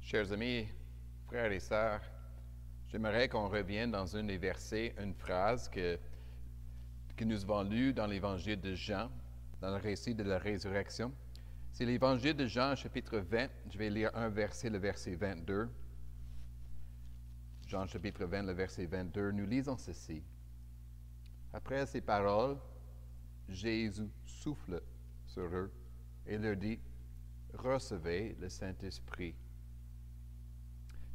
Chers amis, frères et sœurs, j'aimerais qu'on revienne dans un des versets, une phrase que nous avons lue dans l'évangile de Jean, dans le récit de la résurrection. C'est l'évangile de Jean, chapitre 20. Je vais lire un verset, le verset 22. Jean, chapitre 20, le verset 22. Nous lisons ceci. Après ces paroles, Jésus souffle sur eux et leur dit, « Recevez le Saint-Esprit. »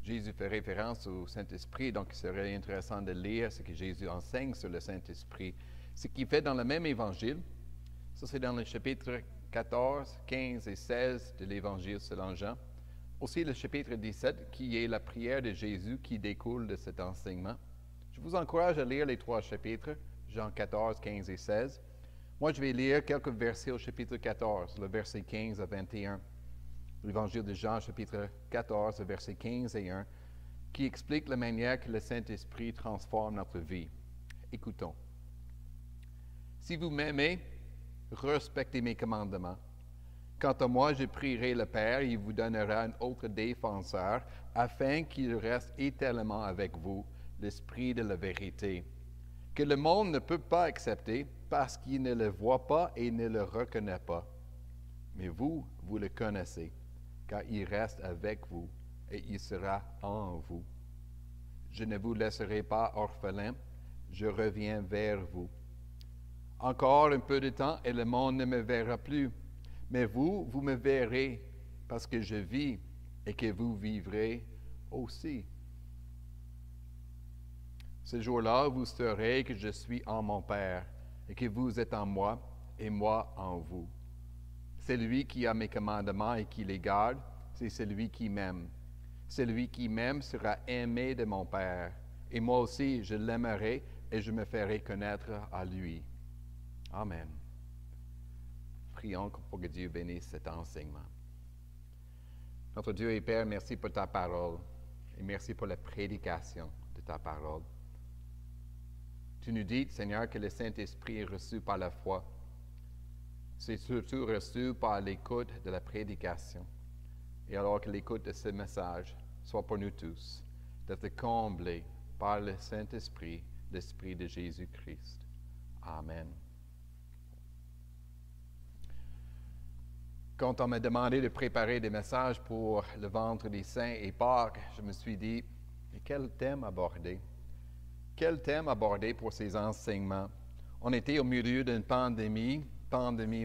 Jésus fait référence au Saint-Esprit, donc il serait intéressant de lire ce que Jésus enseigne sur le Saint-Esprit. Ce qu'il fait dans le même évangile, ça c'est dans le chapitre 14, 15 et 16 de l'évangile selon Jean. Aussi le chapitre 17, qui est la prière de Jésus qui découle de cet enseignement. Je vous encourage à lire les trois chapitres, Jean 14, 15 et 16. Moi, je vais lire quelques versets au chapitre 14, le verset 15 à 21. L'évangile de Jean, chapitre 14, verset 15 et 1, qui explique la manière que le Saint-Esprit transforme notre vie. Écoutons. Si vous m'aimez, respectez mes commandements. Quant à moi, je prierai le Père, il vous donnera un autre défenseur, afin qu'il reste éternellement avec vous, l'Esprit de la vérité, que le monde ne peut pas accepter parce qu'il ne le voit pas et ne le reconnaît pas. Mais vous, vous le connaissez, car il reste avec vous et il sera en vous. Je ne vous laisserai pas orphelin, je reviens vers vous. Encore un peu de temps et le monde ne me verra plus, mais vous, vous me verrez parce que je vis et que vous vivrez aussi. Ce jour-là, vous saurez que je suis en mon Père et que vous êtes en moi et moi en vous. Celui qui a mes commandements et qui les garde, c'est celui qui m'aime. Celui qui m'aime sera aimé de mon Père, et moi aussi je l'aimerai et je me ferai connaître à lui. Amen. Prions pour que Dieu bénisse cet enseignement. Notre Dieu et Père, merci pour ta parole et merci pour la prédication de ta parole. Tu nous dis, Seigneur, que le Saint-Esprit est reçu par la foi. C'est surtout reçu par l'écoute de la prédication. Et alors que l'écoute de ce message soit pour nous tous, d'être comblés par le Saint-Esprit, l'Esprit de Jésus-Christ. Amen. Quand on m'a demandé de préparer des messages pour le Vendredi Saint et Pâques, je me suis dit, quel thème aborder? Quel thème aborder pour ces enseignements? On était au milieu d'une pandémie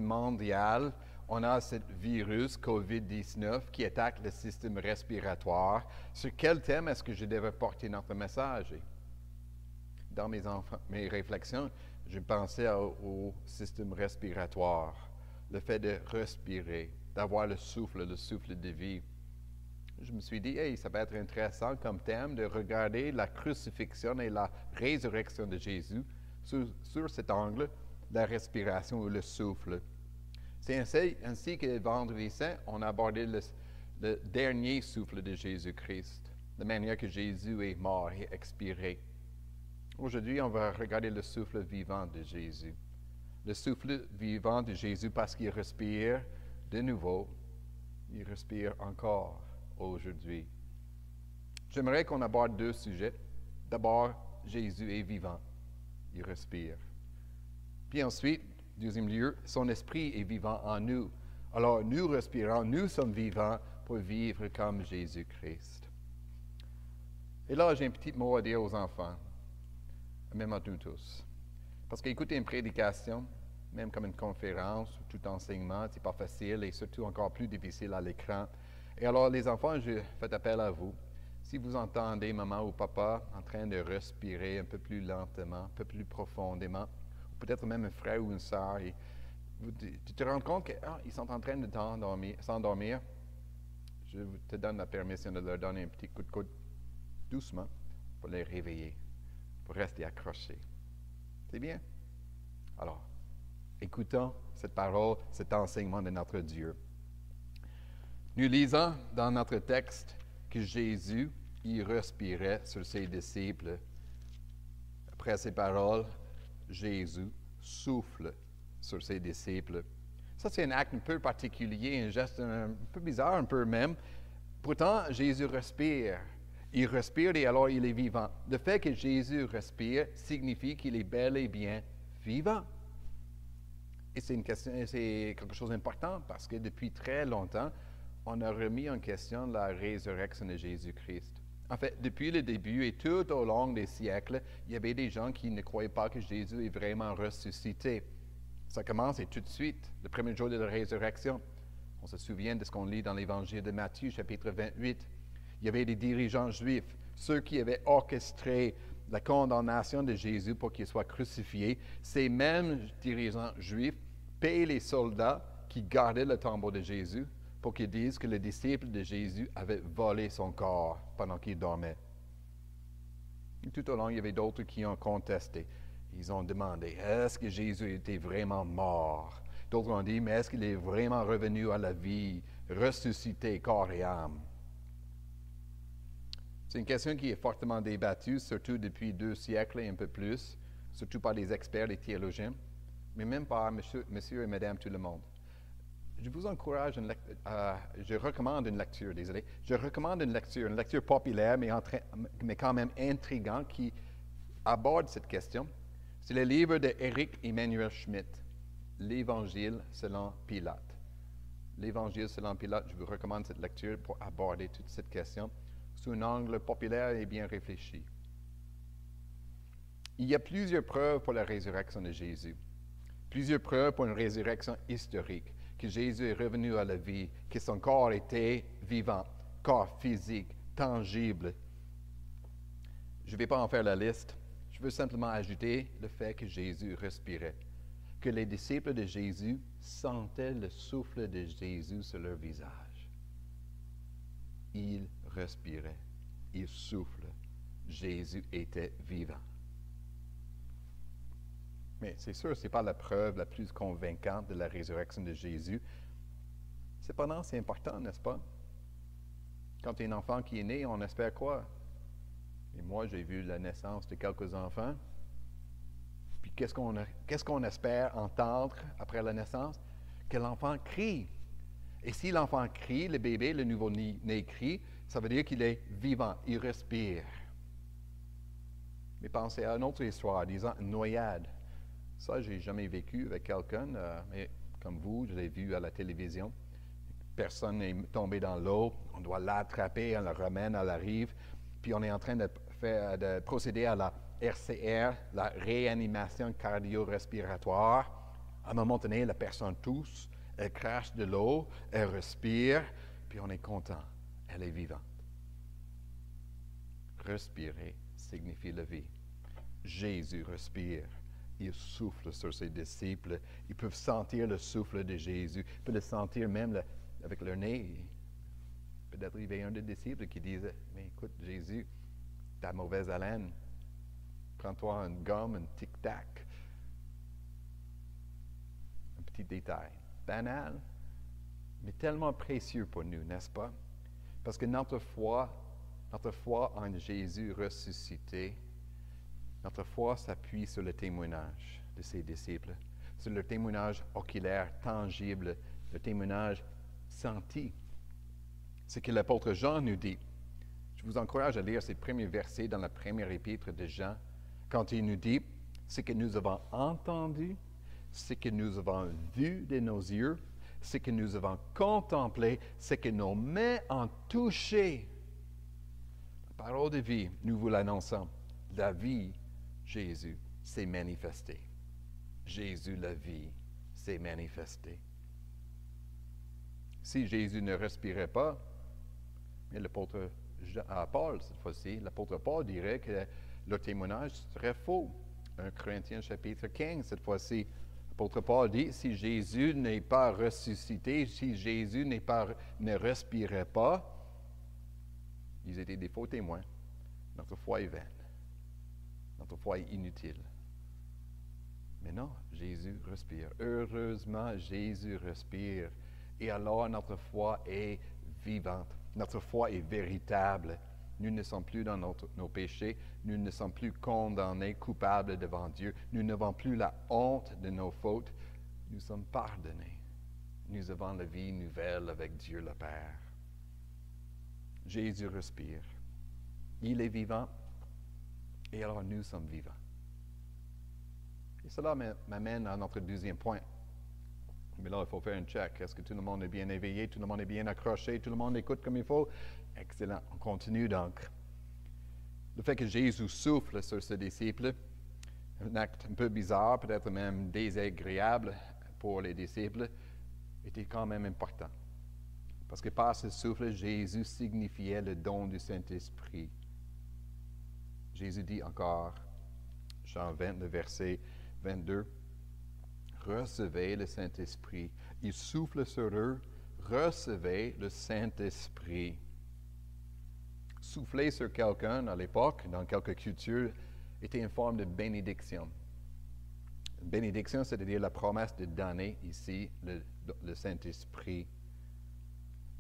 mondiale. On a ce virus COVID-19 qui attaque le système respiratoire. Sur quel thème est-ce que je devais porter notre message? Dans mes réflexions, je pensais au système respiratoire, le fait de respirer, d'avoir le souffle de vie. Je me suis dit, ça va être intéressant comme thème de regarder la crucifixion et la résurrection de Jésus sur cet angle, la respiration ou le souffle. C'est ainsi que le Vendredi Saint, on a abordé le dernier souffle de Jésus-Christ, la manière que Jésus est mort et expiré. Aujourd'hui, on va regarder le souffle vivant de Jésus. Le souffle vivant de Jésus parce qu'il respire de nouveau, il respire encore aujourd'hui. J'aimerais qu'on aborde deux sujets. D'abord, Jésus est vivant, il respire. Puis ensuite, deuxième lieu, son esprit est vivant en nous. Alors, nous respirons, nous sommes vivants pour vivre comme Jésus-Christ. Et là, j'ai un petit mot à dire aux enfants, même à nous tous. Parce qu'écouter une prédication, même comme une conférence, tout enseignement, c'est pas facile et surtout encore plus difficile à l'écran. Et alors, les enfants, je fais appel à vous. Si vous entendez maman ou papa en train de respirer un peu plus lentement, un peu plus profondément, peut-être même un frère ou une sœur, et tu te rends compte qu'ils sont en train de s'endormir, je te donne la permission de leur donner un petit coup de coude doucement pour les réveiller, pour rester accrochés. C'est bien? Alors, écoutons cette parole, cet enseignement de notre Dieu. Nous lisons dans notre texte que Jésus, il respirait sur ses disciples. Après ces paroles, Jésus souffle sur ses disciples. Ça, c'est un acte un peu particulier, un geste un peu bizarre, un peu même, Pourtant, Jésus respire. Il respire et alors il est vivant. Le fait que Jésus respire signifie qu'il est bel et bien vivant. Et c'est quelque chose d'important parce que depuis très longtemps, on a remis en question la résurrection de Jésus-Christ. En fait, depuis le début et tout au long des siècles, il y avait des gens qui ne croyaient pas que Jésus est vraiment ressuscité. Ça commence et tout de suite, le premier jour de la résurrection. On se souvient de ce qu'on lit dans l'Évangile de Matthieu, chapitre 28. Il y avait des dirigeants juifs, ceux qui avaient orchestré la condamnation de Jésus pour qu'il soit crucifié. Ces mêmes dirigeants juifs payaient les soldats qui gardaient le tombeau de Jésus pour qu'ils disent que les disciples de Jésus avaient volé son corps pendant qu'il dormait. Et tout au long, il y avait d'autres qui ont contesté. Ils ont demandé, est-ce que Jésus était vraiment mort? D'autres ont dit, mais est-ce qu'il est vraiment revenu à la vie, ressuscité corps et âme? C'est une question qui est fortement débattue, surtout depuis 2 siècles et un peu plus, surtout par les experts, les théologiens, mais même par monsieur et madame tout le monde. Je vous encourage, je recommande une lecture, une lecture populaire, mais quand même intrigante, qui aborde cette question. C'est le livre d'Éric Emmanuel Schmitt, L'Évangile selon Pilate. L'Évangile selon Pilate, je vous recommande cette lecture pour aborder toute cette question sous un angle populaire et bien réfléchi. Il y a plusieurs preuves pour la résurrection de Jésus, plusieurs preuves pour une résurrection historique, que Jésus est revenu à la vie, que son corps était vivant, corps physique, tangible. Je ne vais pas en faire la liste. Je veux simplement ajouter le fait que Jésus respirait, que les disciples de Jésus sentaient le souffle de Jésus sur leur visage. Il respirait, il souffle. Jésus était vivant. Mais c'est sûr, ce n'est pas la preuve la plus convaincante de la résurrection de Jésus. Cependant, c'est important, n'est-ce pas? Quand il y a un enfant qui est né, on espère quoi? Et moi, j'ai vu la naissance de quelques enfants. Puis qu'est-ce qu'on espère entendre après la naissance? Que l'enfant crie. Et si l'enfant crie, le bébé, le nouveau-né crie, ça veut dire qu'il est vivant, il respire. Mais pensez à une autre histoire, disons une noyade. Ça, je n'ai jamais vécu avec quelqu'un, mais comme vous, je l'ai vu à la télévision. Personne n'est tombé dans l'eau, on doit l'attraper, on le ramène à la rive, puis on est en train de procéder à la RCR, la réanimation cardio-respiratoire. À un moment donné, la personne tousse, elle crache de l'eau, elle respire, puis on est content, elle est vivante. Respirer signifie la vie. Jésus respire. Il souffle sur ses disciples. Ils peuvent sentir le souffle de Jésus. Ils peuvent le sentir même avec leur nez. Peut-être il y avait un des disciples qui disait, mais écoute, Jésus, ta mauvaise haleine, prends-toi une gomme, un tic-tac. Un petit détail. Banal, mais tellement précieux pour nous, n'est-ce pas? Parce que notre foi en Jésus ressuscité, notre foi s'appuie sur le témoignage de ses disciples, sur le témoignage oculaire, tangible, le témoignage senti. C'est ce que l'apôtre Jean nous dit. Je vous encourage à lire ces premiers versets dans la première épître de Jean, quand il nous dit ce que nous avons entendu, ce que nous avons vu de nos yeux, ce que nous avons contemplé, ce que nos mains ont touché. La parole de vie, nous vous l'annonçons. La vie, Jésus s'est manifesté. Jésus, la vie, s'est manifesté. Si Jésus ne respirait pas, mais l'apôtre Paul, cette fois-ci, l'apôtre Paul dirait que le témoignage serait faux. 1 Corinthiens chapitre 15, cette fois-ci, l'apôtre Paul dit, si Jésus n'est pas ressuscité, si Jésus ne respirait pas, ils étaient des faux témoins. Notre foi est vaine. Notre foi est inutile. Mais non, Jésus respire. Heureusement, Jésus respire. Et alors, notre foi est vivante. Notre foi est véritable. Nous ne sommes plus dans nos péchés. Nous ne sommes plus condamnés, coupables devant Dieu. Nous n'avons plus la honte de nos fautes. Nous sommes pardonnés. Nous avons la vie nouvelle avec Dieu le Père. Jésus respire. Il est vivant et alors nous sommes vivants. Et cela m'amène à notre deuxième point. Mais là, il faut faire un check. Est-ce que tout le monde est bien éveillé? Tout le monde est bien accroché? Tout le monde écoute comme il faut? Excellent. On continue donc. Le fait que Jésus souffle sur ses disciples, un acte un peu bizarre, peut-être même désagréable pour les disciples, était quand même important. Parce que par ce souffle, Jésus signifiait le don du Saint-Esprit. Jésus dit encore, Jean 20, le verset 22, « Recevez le Saint-Esprit. » Il souffle sur eux, « Recevez le Saint-Esprit. » Souffler sur quelqu'un à l'époque, dans quelques cultures, était une forme de bénédiction. Une bénédiction, c'est-à-dire la promesse de donner ici le Saint-Esprit.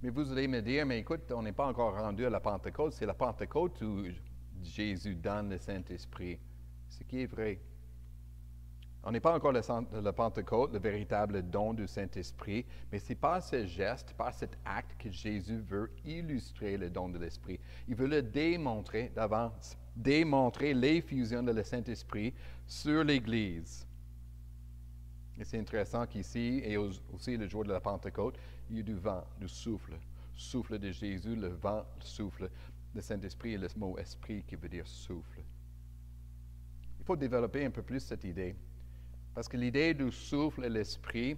Mais vous allez me dire, mais écoute, on n'est pas encore rendu à la Pentecôte, c'est la Pentecôte où Jésus donne le Saint-Esprit. Ce qui est vrai. On n'est pas encore la Pentecôte, le véritable don du Saint-Esprit, mais c'est par ce geste, par cet acte que Jésus veut illustrer le don de l'Esprit. Il veut le démontrer d'avance, démontrer l'effusion de le Saint-Esprit sur l'Église. Et c'est intéressant qu'ici, et aussi le jour de la Pentecôte, il y a du vent, du souffle. Souffle de Jésus, le vent, le souffle. Le Saint-Esprit et le mot esprit qui veut dire souffle. Il faut développer un peu plus cette idée. Parce que l'idée du souffle et l'esprit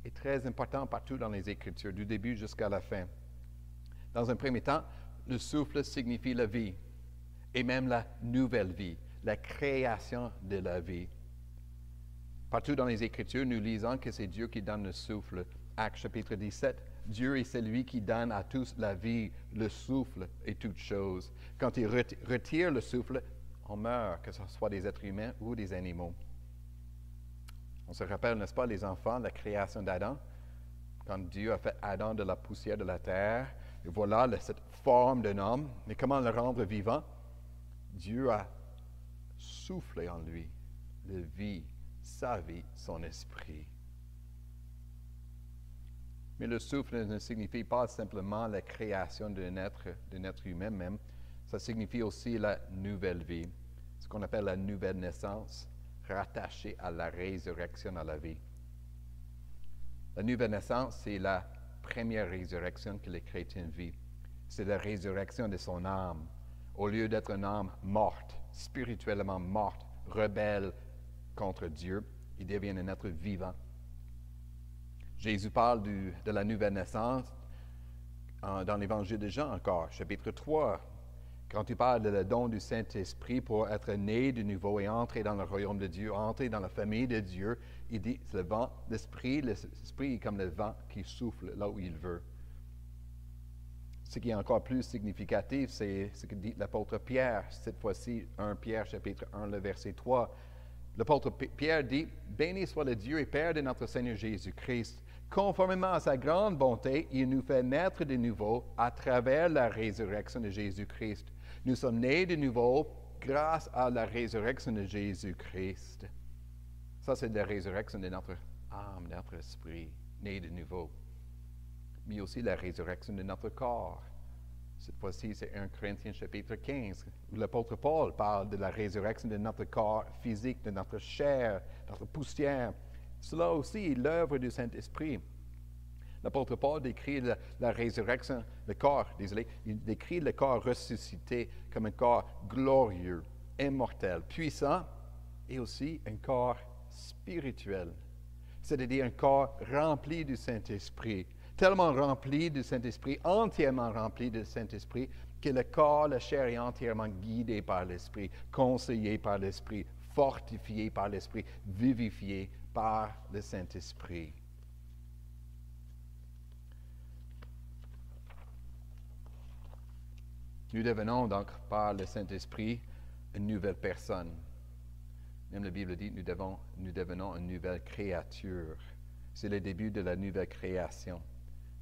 est très importante partout dans les Écritures, du début jusqu'à la fin. Dans un premier temps, le souffle signifie la vie, et même la nouvelle vie, la création de la vie. Partout dans les Écritures, nous lisons que c'est Dieu qui donne le souffle. Actes chapitre 17, Dieu est celui qui donne à tous la vie, le souffle et toutes choses. Quand il retire le souffle, on meurt, que ce soit des êtres humains ou des animaux. On se rappelle, n'est-ce pas, les enfants, la création d'Adam, quand Dieu a fait Adam de la poussière de la terre, et voilà cette forme d'un homme, mais comment le rendre vivant? Dieu a soufflé en lui la vie, sa vie, son esprit. Mais le souffle ne signifie pas simplement la création d'un être humain même, ça signifie aussi la nouvelle vie, ce qu'on appelle la nouvelle naissance, rattachée à la résurrection à la vie. La nouvelle naissance, c'est la première résurrection que les chrétiens vivent. C'est la résurrection de son âme. Au lieu d'être une âme morte, spirituellement morte, rebelle contre Dieu, il devient un être vivant. Jésus parle de la nouvelle naissance dans l'Évangile de Jean encore, chapitre 3. Quand il parle de le don du Saint-Esprit pour être né de nouveau et entrer dans le royaume de Dieu, entrer dans la famille de Dieu, il dit le vent, l'esprit est comme le vent qui souffle là où il veut. Ce qui est encore plus significatif, c'est ce que dit l'apôtre Pierre, cette fois-ci 1 Pierre chapitre 1, le verset 3. L'apôtre Pierre dit, « Béni soit le Dieu et Père de notre Seigneur Jésus-Christ. Conformément à sa grande bonté, il nous fait naître de nouveau à travers la résurrection de Jésus-Christ. Nous sommes nés de nouveau grâce à la résurrection de Jésus-Christ. » Ça, c'est la résurrection de notre âme, de notre esprit, né de nouveau. Mais aussi la résurrection de notre corps. Cette fois-ci, c'est 1 Corinthiens chapitre 15, où l'apôtre Paul parle de la résurrection de notre corps physique, de notre chair, notre poussière. Cela aussi est l'œuvre du Saint-Esprit. L'apôtre Paul décrit la résurrection, il décrit le corps ressuscité comme un corps glorieux, immortel, puissant, et aussi un corps spirituel, c'est-à-dire un corps rempli du Saint-Esprit, tellement rempli du Saint-Esprit, entièrement rempli du Saint-Esprit, que le corps, la chair est entièrement guidé par l'Esprit, conseillé par l'Esprit, fortifié par l'Esprit, vivifié par le Saint-Esprit. Nous devenons donc, par le Saint-Esprit, une nouvelle personne. Même la Bible dit, nous devenons une nouvelle créature. C'est le début de la nouvelle création,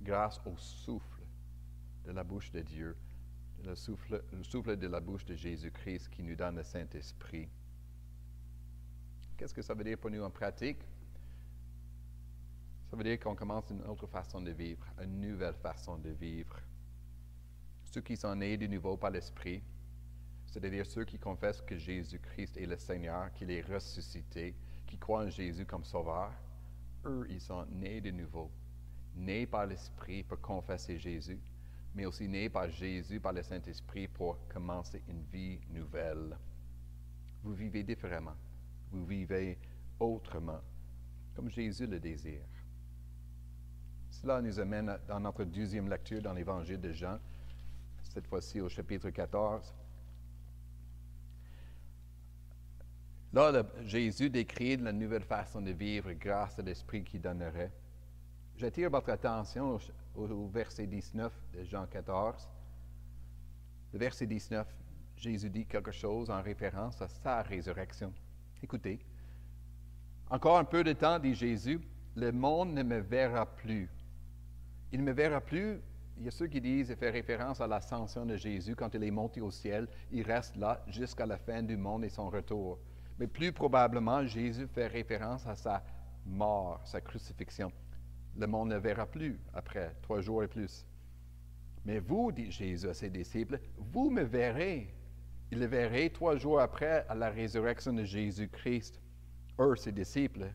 grâce au souffle de la bouche de Dieu, le souffle de la bouche de Jésus-Christ qui nous donne le Saint-Esprit. Qu'est-ce que ça veut dire pour nous en pratique? Ça veut dire qu'on commence une autre façon de vivre, une nouvelle façon de vivre. ceux qui sont nés de nouveau par l'Esprit, c'est-à-dire ceux qui confessent que Jésus-Christ est le Seigneur, qu'il est ressuscité, qui croient en Jésus comme Sauveur, eux, ils sont nés de nouveau, nés par l'Esprit pour confesser Jésus, mais aussi nés par Jésus, par le Saint-Esprit, pour commencer une vie nouvelle. Vous vivez différemment, vous vivez autrement, comme Jésus le désire. Cela nous amène dans notre deuxième lecture dans l'Évangile de Jean, cette fois-ci au chapitre 14. Là, Jésus décrit la nouvelle façon de vivre grâce à l'Esprit qu'il donnerait. J'attire votre attention au verset 19 de Jean 14. Le verset 19, Jésus dit quelque chose en référence à sa résurrection. Écoutez. Encore un peu de temps, dit Jésus, le monde ne me verra plus. Il ne me verra plus. Il y a ceux qui disent, il fait référence à l'ascension de Jésus quand il est monté au ciel. Il reste là jusqu'à la fin du monde et son retour. Mais plus probablement, Jésus fait référence à sa mort, sa crucifixion. Le monde ne verra plus après 3 jours et plus. Mais vous, dit Jésus à ses disciples, vous me verrez. Ils le verraient 3 jours après à la résurrection de Jésus-Christ. Eux, ses disciples.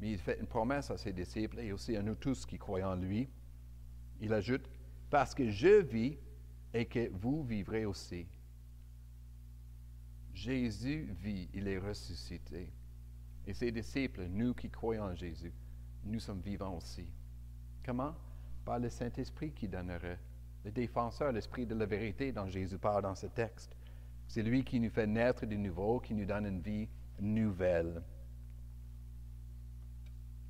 Mais il fait une promesse à ses disciples et aussi à nous tous qui croyons en lui. Il ajoute, parce que je vis et que vous vivrez aussi. Jésus vit, il est ressuscité. Et ses disciples, nous qui croyons en Jésus, nous sommes vivants aussi. Comment? Par le Saint-Esprit qui donnerait. Le défenseur, l'Esprit de la vérité dont Jésus parle dans ce texte. C'est lui qui nous fait naître de nouveau, qui nous donne une vie nouvelle.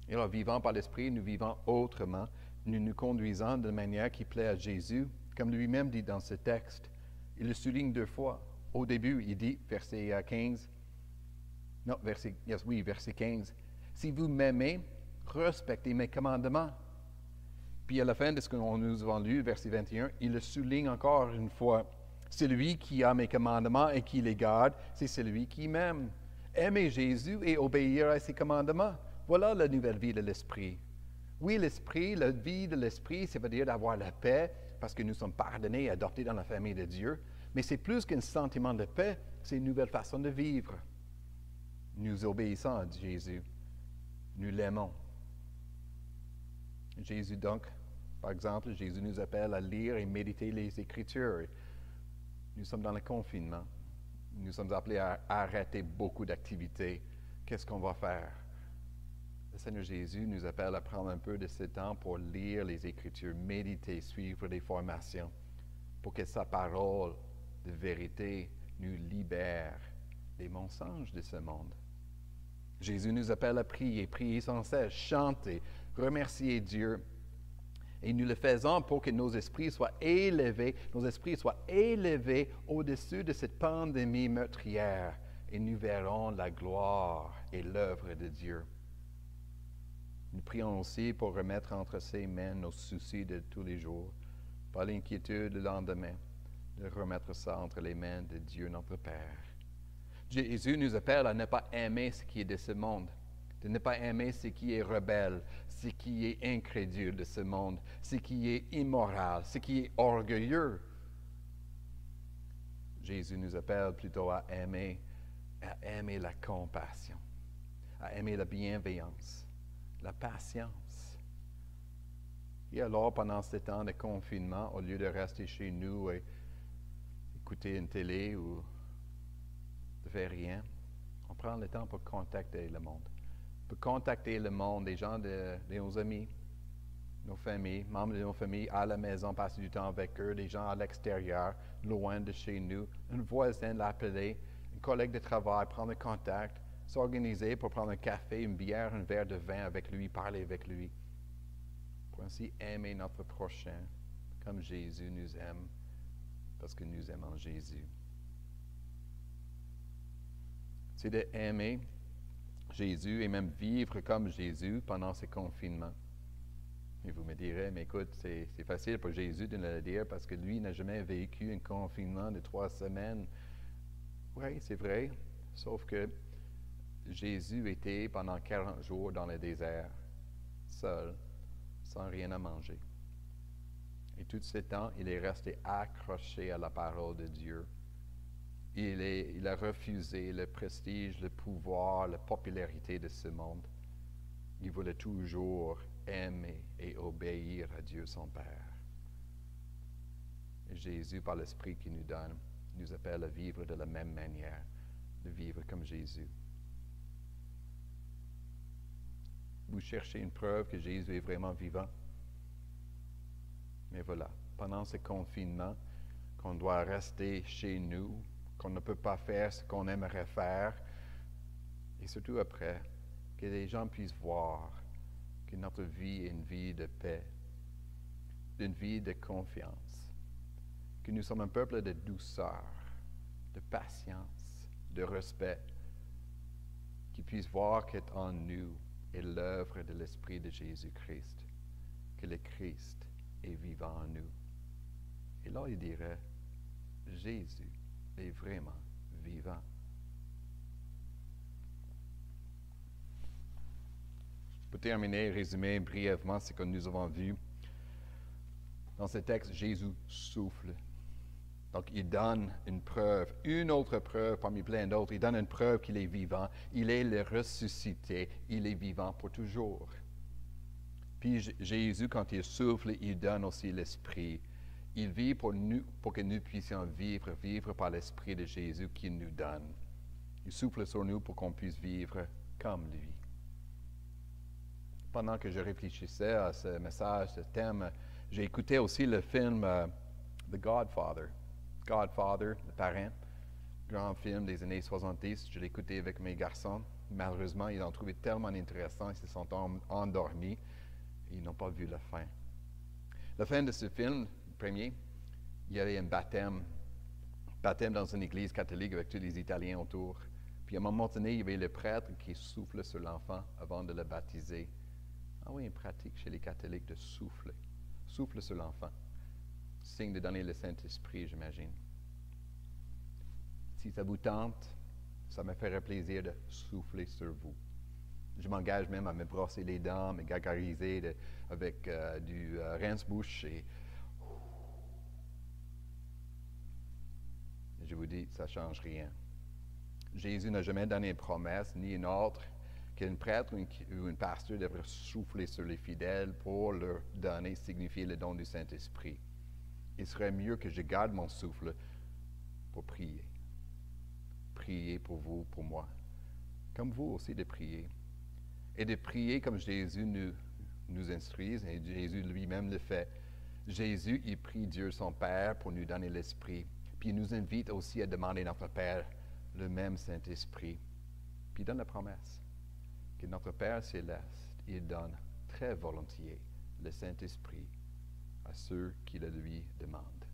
Et alors, vivant par l'Esprit, nous vivons autrement. Nous nous conduisons de manière qui plaît à Jésus, comme lui-même dit dans ce texte. Il le souligne 2 fois. Au début, il dit, verset 15, verset 15, « Si vous m'aimez, respectez mes commandements. » Puis à la fin de ce que nous avons lu, verset 21, il le souligne encore une fois. « Celui qui a mes commandements et qui les garde, c'est celui qui m'aime. » Aimer Jésus et obéir à ses commandements. Voilà la nouvelle vie de l'Esprit. Oui, l'Esprit, la vie de l'Esprit, ça veut dire d'avoir la paix, parce que nous sommes pardonnés et adoptés dans la famille de Dieu. Mais c'est plus qu'un sentiment de paix, c'est une nouvelle façon de vivre. Nous obéissons à Jésus. Nous l'aimons. Jésus donc, par exemple, Jésus nous appelle à lire et méditer les Écritures. Nous sommes dans le confinement. Nous sommes appelés à arrêter beaucoup d'activités. Qu'est-ce qu'on va faire? Le Seigneur Jésus nous appelle à prendre un peu de ce temps pour lire les Écritures, méditer, suivre des formations, pour que sa parole de vérité nous libère des mensonges de ce monde. Jésus nous appelle à prier, prier sans cesse, chanter, remercier Dieu. Et nous le faisons pour que nos esprits soient élevés au-dessus de cette pandémie meurtrière. Et nous verrons la gloire et l'œuvre de Dieu. Nous prions aussi pour remettre entre ses mains nos soucis de tous les jours, pas l'inquiétude du lendemain, de remettre ça entre les mains de Dieu notre Père. Jésus nous appelle à ne pas aimer ce qui est de ce monde, de ne pas aimer ce qui est rebelle, ce qui est incrédule de ce monde, ce qui est immoral, ce qui est orgueilleux. Jésus nous appelle plutôt à aimer la compassion, à aimer la bienveillance, la patience. Et alors, pendant ce temps de confinement, au lieu de rester chez nous et écouter une télé ou de faire rien, on prend le temps pour contacter le monde. Pour contacter le monde, des gens de nos amis, nos familles, membres de nos familles à la maison, passer du temps avec eux, des gens à l'extérieur, loin de chez nous, un voisin l'appeler, un collègue de travail, prendre contact, s'organiser pour prendre un café, une bière, un verre de vin avec lui, parler avec lui. Pour ainsi aimer notre prochain comme Jésus nous aime, parce que nous aimons Jésus. C'est d'aimer Jésus et même vivre comme Jésus pendant ce confinement. Et vous me direz, mais écoute, c'est facile pour Jésus de le dire parce que lui n'a jamais vécu un confinement de 3 semaines. Oui, c'est vrai, sauf que Jésus était pendant 40 jours dans le désert, seul, sans rien à manger. Et tout ce temps, il est resté accroché à la parole de Dieu. Il a refusé le prestige, le pouvoir, la popularité de ce monde. Il voulait toujours aimer et obéir à Dieu son Père. Et Jésus, par l'Esprit qu'il nous donne, nous appelle à vivre de la même manière, de vivre comme Jésus. Vous cherchez une preuve que Jésus est vraiment vivant? Mais voilà, pendant ce confinement, qu'on doit rester chez nous, qu'on ne peut pas faire ce qu'on aimerait faire, et surtout après, que les gens puissent voir que notre vie est une vie de paix, une vie de confiance, que nous sommes un peuple de douceur, de patience, de respect, qu'ils puissent voir qu'en nous est l'œuvre de l'Esprit de Jésus-Christ, que le Christ est vivant en nous. Et là, il dirait, Jésus est vraiment vivant. Pour terminer, résumer brièvement ce que nous avons vu. Dans ce texte, Jésus souffle. Donc, il donne une preuve, une autre preuve parmi plein d'autres. Il donne une preuve qu'il est vivant. Il est le ressuscité. Il est vivant pour toujours. Puis Jésus, quand il souffle, il donne aussi l'Esprit. Il vit pour nous, pour que nous puissions vivre par l'Esprit de Jésus qu'il nous donne. Il souffle sur nous pour qu'on puisse vivre comme lui. Pendant que je réfléchissais à ce message, ce thème, j'ai écouté aussi le film The Godfather. Godfather, le parrain, grand film des années 70. Je l'ai écouté avec mes garçons. Malheureusement, ils l'ont trouvé tellement intéressant, ils se sont endormis et ils n'ont pas vu la fin. La fin de ce film, premier, il y avait un baptême dans une église catholique avec tous les Italiens autour. Puis à un moment donné, il y avait le prêtre qui souffle sur l'enfant avant de le baptiser. Ah oui, une pratique chez les catholiques de souffler. Souffle sur l'enfant. Signe de donner le Saint-Esprit, j'imagine. Si ça vous tente, ça me ferait plaisir de souffler sur vous. Je m'engage même à me brosser les dents, me gargariser avec du rince-bouche et je vous dis, ça ne change rien. Jésus n'a jamais donné une promesse, ni une autre, qu'un prêtre ou un pasteur devrait souffler sur les fidèles pour leur donner, signifier le don du Saint-Esprit. Il serait mieux que je garde mon souffle pour prier. Prier pour vous, pour moi. Comme vous aussi de prier. Et de prier comme Jésus nous instruit, et Jésus lui-même le fait. Jésus, il prie Dieu son Père pour nous donner l'Esprit. Puis il nous invite aussi à demander à notre Père le même Saint-Esprit. Puis il donne la promesse que notre Père céleste, il donne très volontiers le Saint-Esprit à ceux qui le lui demandent.